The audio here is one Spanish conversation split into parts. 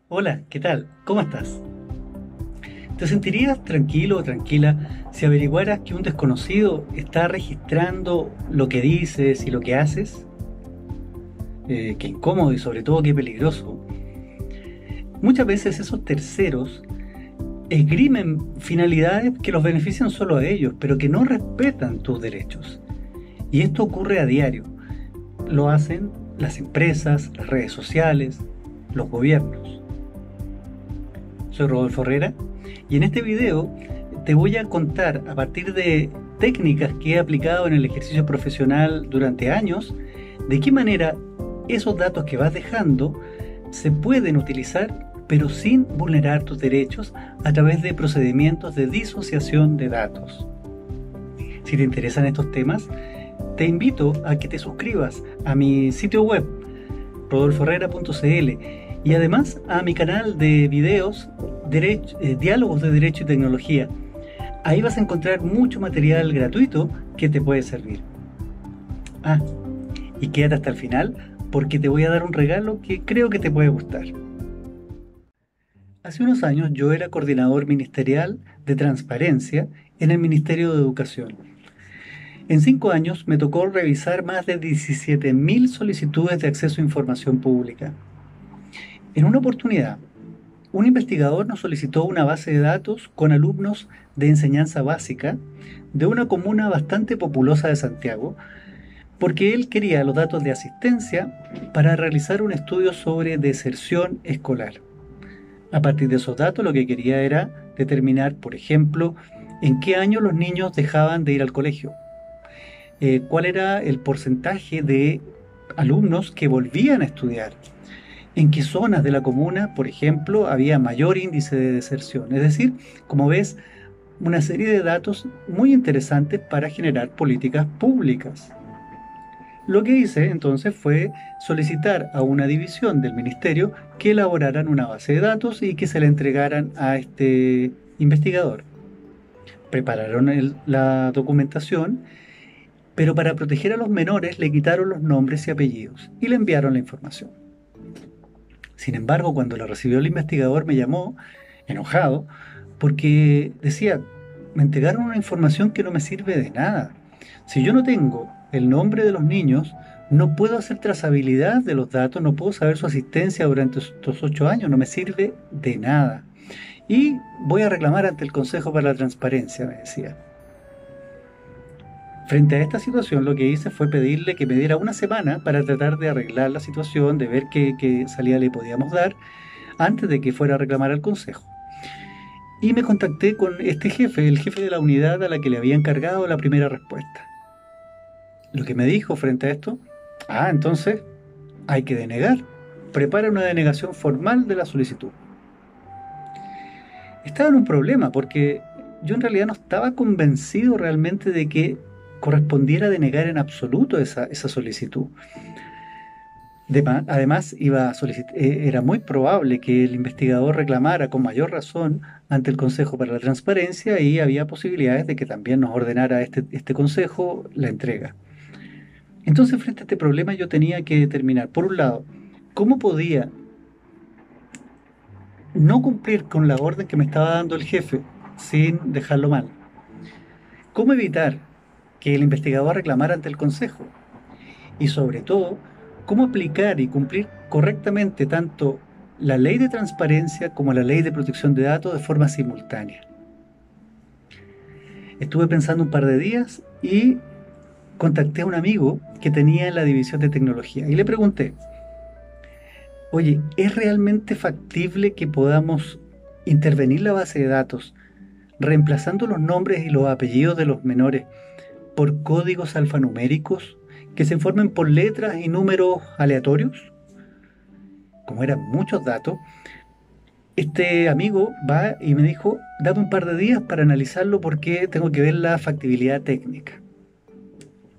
Hola, ¿qué tal? ¿Cómo estás? ¿Te sentirías tranquilo o tranquila si averiguaras que un desconocido está registrando lo que dices y lo que haces? Qué incómodo y sobre todo qué peligroso. Muchas veces esos terceros esgrimen finalidades que los benefician solo a ellos, pero que no respetan tus derechos. Y esto ocurre a diario. Lo hacen las empresas, las redes sociales, los gobiernos. Soy Rodolfo Herrera y en este video te voy a contar a partir de técnicas que he aplicado en el ejercicio profesional durante años, de qué manera esos datos que vas dejando se pueden utilizar pero sin vulnerar tus derechos a través de procedimientos de disociación de datos. Si te interesan estos temas, te invito a que te suscribas a mi sitio web rodolfoherrera.cl y además a mi canal de videos Diálogos de Derecho y Tecnología. Ahí vas a encontrar mucho material gratuito que te puede servir. Y quédate hasta el final porque te voy a dar un regalo que creo que te puede gustar. Hace unos años yo era coordinador ministerial de transparencia en el Ministerio de Educación. En 5 años me tocó revisar más de 17.000 solicitudes de acceso a información pública. En una oportunidad, un investigador nos solicitó una base de datos con alumnos de enseñanza básica de una comuna bastante populosa de Santiago, porque él quería los datos de asistencia para realizar un estudio sobre deserción escolar. A partir de esos datos lo que quería era determinar, por ejemplo, en qué año los niños dejaban de ir al colegio, cuál era el porcentaje de alumnos que volvían a estudiar, en qué zonas de la comuna, por ejemplo, había mayor índice de deserción. Es decir, como ves, una serie de datos muy interesantes para generar políticas públicas. Lo que hice entonces fue solicitar a una división del ministerio que elaboraran una base de datos y que se la entregaran a este investigador. Prepararon la documentación, pero para proteger a los menores le quitaron los nombres y apellidos y le enviaron la información. Sin embargo, cuando la recibió el investigador me llamó enojado porque decía, me entregaron una información que no me sirve de nada. Si yo no tengo el nombre de los niños, no puedo hacer trazabilidad de los datos, no puedo saber su asistencia durante estos 8 años, no me sirve de nada. Y voy a reclamar ante el Consejo para la Transparencia, me decía. Frente a esta situación, lo que hice fue pedirle que me diera una semana para tratar de arreglar la situación, de ver qué salida le podíamos dar antes de que fuera a reclamar al Consejo. Y me contacté con este jefe, el jefe de la unidad a la que le había encargado la primera respuesta. Lo que me dijo frente a esto, entonces hay que denegar. Prepara una denegación formal de la solicitud. Estaba en un problema porque yo en realidad no estaba convencido realmente de que correspondiera denegar en absoluto esa solicitud. Además, era muy probable que el investigador reclamara con mayor razón ante el Consejo para la Transparencia y había posibilidades de que también nos ordenara este Consejo la entrega. Entonces, frente a este problema yo tenía que determinar, por un lado, cómo podía no cumplir con la orden que me estaba dando el jefe sin dejarlo mal. ¿Cómo evitar que el investigador reclamara ante el Consejo? Y sobre todo, ¿cómo aplicar y cumplir correctamente tanto la ley de transparencia como la ley de protección de datos de forma simultánea? Estuve pensando un par de días y contacté a un amigo que tenía en la división de tecnología y le pregunté, oye, ¿es realmente factible que podamos intervenir la base de datos reemplazando los nombres y los apellidos de los menores por códigos alfanuméricos que se formen por letras y números aleatorios? Como eran muchos datos, este amigo va y me dijo, dame un par de días para analizarlo porque tengo que ver la factibilidad técnica.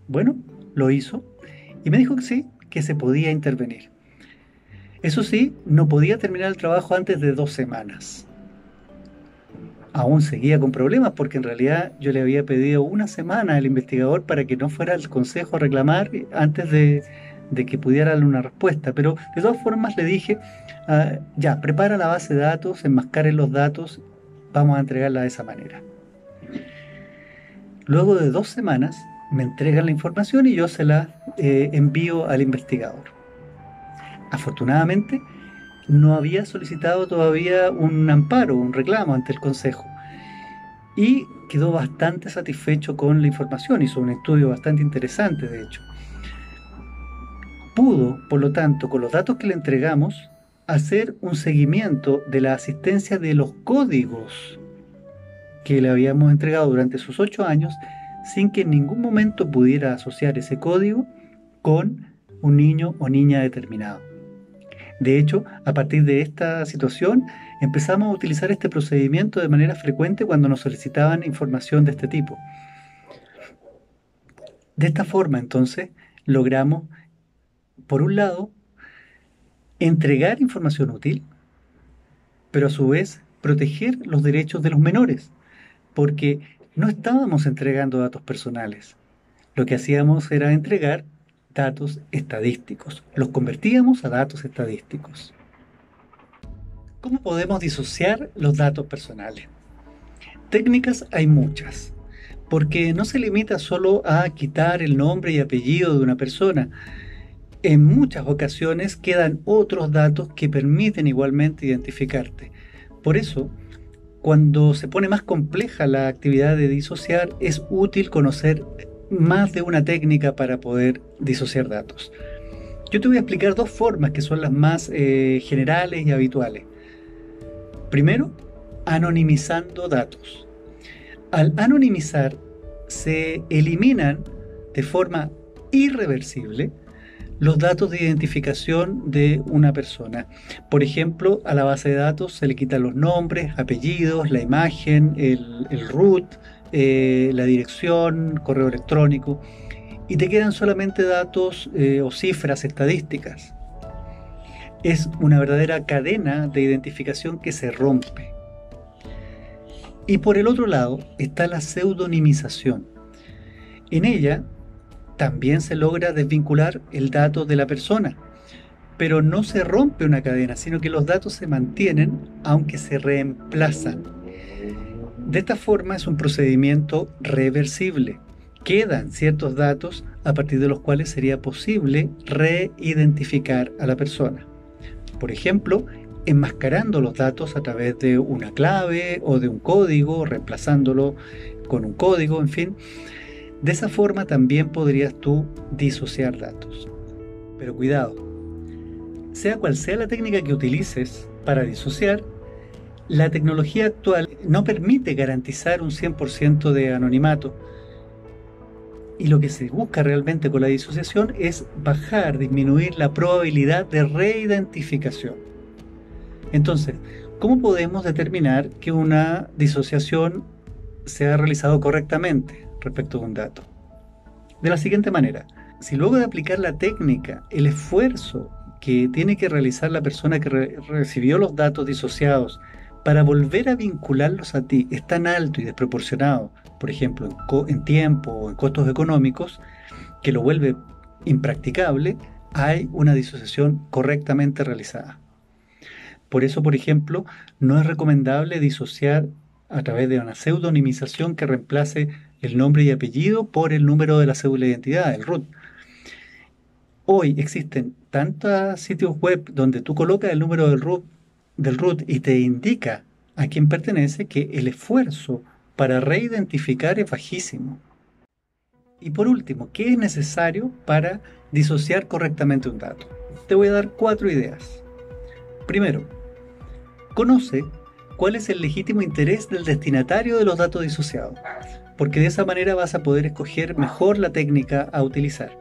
Bueno, lo hizo y me dijo que sí, que se podía intervenir. Eso sí, no podía terminar el trabajo antes de 2 semanas. aún seguía con problemas porque en realidad yo le había pedido una semana al investigador para que no fuera al consejo a reclamar antes de que pudiera darle una respuesta. Pero de todas formas le dije, ya, prepara la base de datos, enmascaren los datos, vamos a entregarla de esa manera. Luego de 2 semanas me entregan la información y yo se la envío al investigador. Afortunadamente, no había solicitado todavía un amparo, un reclamo ante el Consejo. Y quedó bastante satisfecho con la información, hizo un estudio bastante interesante, de hecho. Pudo, por lo tanto, con los datos que le entregamos, hacer un seguimiento de la asistencia de los códigos que le habíamos entregado durante sus 8 años, sin que en ningún momento pudiera asociar ese código con un niño o niña determinado. De hecho, a partir de esta situación, empezamos a utilizar este procedimiento de manera frecuente cuando nos solicitaban información de este tipo. De esta forma, entonces, logramos, por un lado, entregar información útil, pero a su vez proteger los derechos de los menores, porque no estábamos entregando datos personales. Lo que hacíamos era entregar datos estadísticos. Los convertíamos a datos estadísticos. ¿Cómo podemos disociar los datos personales? Técnicas hay muchas, porque no se limita solo a quitar el nombre y apellido de una persona. En muchas ocasiones quedan otros datos que permiten igualmente identificarte. Por eso, cuando se pone más compleja la actividad de disociar, es útil conocer más de una técnica para poder disociar datos. Yo te voy a explicar 2 formas que son las más generales y habituales. Primero, anonimizando datos. Al anonimizar, se eliminan de forma irreversible los datos de identificación de una persona. Por ejemplo, a la base de datos se le quitan los nombres, apellidos, la imagen, el root, la dirección, correo electrónico, y te quedan solamente datos o cifras estadísticas. Es una verdadera cadena de identificación que se rompe. Y por el otro lado está la pseudonimización. En ella también se logra desvincular el dato de la persona, pero no se rompe una cadena, sino que los datos se mantienen aunque se reemplazan. De esta forma es un procedimiento reversible. Quedan ciertos datos a partir de los cuales sería posible reidentificar a la persona. Por ejemplo, enmascarando los datos a través de una clave o de un código, reemplazándolo con un código, en fin. De esa forma también podrías tú disociar datos. Pero cuidado, sea cual sea la técnica que utilices para disociar, la tecnología actual no permite garantizar un 100% de anonimato. Y lo que se busca realmente con la disociación es bajar, disminuir la probabilidad de reidentificación. Entonces, ¿cómo podemos determinar que una disociación se ha realizado correctamente respecto de un dato? De la siguiente manera: si luego de aplicar la técnica, el esfuerzo que tiene que realizar la persona que recibió los datos disociados para volver a vincularlos a ti es tan alto y desproporcionado, por ejemplo, en tiempo o en costos económicos, que lo vuelve impracticable, hay una disociación correctamente realizada. Por eso, por ejemplo, no es recomendable disociar a través de una pseudonimización que reemplace el nombre y apellido por el número de la cédula de identidad, el RUT. Hoy existen tantos sitios web donde tú colocas el número del RUT y te indica a quién pertenece, que el esfuerzo para reidentificar es bajísimo. Y por último, ¿qué es necesario para disociar correctamente un dato? Te voy a dar 4 ideas. Primero, conoce cuál es el legítimo interés del destinatario de los datos disociados, porque de esa manera vas a poder escoger mejor la técnica a utilizar.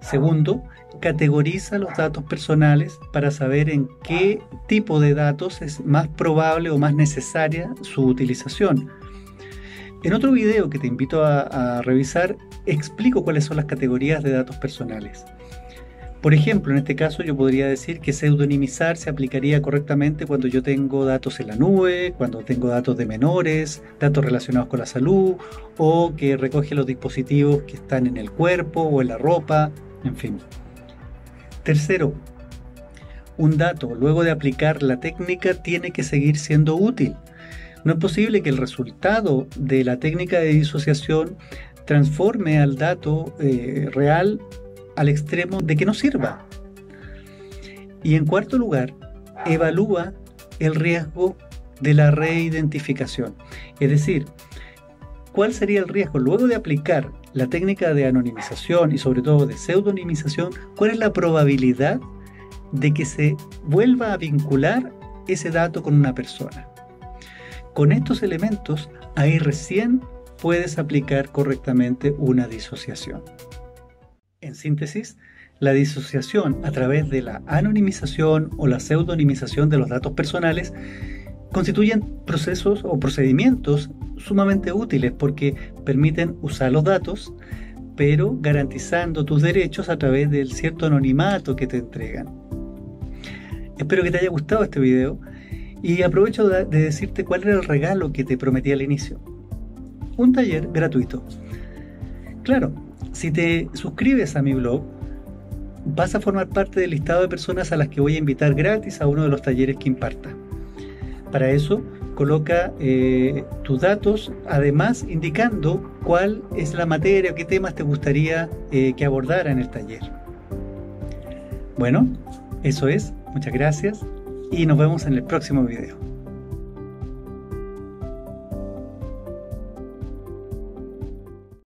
Segundo, categoriza los datos personales para saber en qué tipo de datos es más probable o más necesaria su utilización. En otro video que te invito a revisar, explico cuáles son las categorías de datos personales. Por ejemplo, en este caso yo podría decir que pseudonimizar se aplicaría correctamente cuando yo tengo datos en la nube, cuando tengo datos de menores, datos relacionados con la salud, o que recoge los dispositivos que están en el cuerpo o en la ropa, en fin. Tercero, un dato, luego de aplicar la técnica, tiene que seguir siendo útil. No es posible que el resultado de la técnica de disociación transforme al dato real al extremo de que no sirva. Y en cuarto lugar, evalúa el riesgo de la reidentificación. Es decir, ¿cuál sería el riesgo luego de aplicar la técnica de anonimización y sobre todo de pseudonimización? ¿Cuál es la probabilidad de que se vuelva a vincular ese dato con una persona? Con estos elementos, ahí recién puedes aplicar correctamente una disociación. En síntesis, la disociación a través de la anonimización o la pseudonimización de los datos personales constituyen procesos o procedimientos sumamente útiles porque permiten usar los datos, pero garantizando tus derechos a través del cierto anonimato que te entregan. Espero que te haya gustado este video y aprovecho de decirte cuál era el regalo que te prometí al inicio. Un taller gratuito. Claro, si te suscribes a mi blog, vas a formar parte del listado de personas a las que voy a invitar gratis a uno de los talleres que imparta. Para eso, coloca tus datos, además indicando cuál es la materia o qué temas te gustaría que abordara en el taller. Bueno, eso es. Muchas gracias y nos vemos en el próximo video.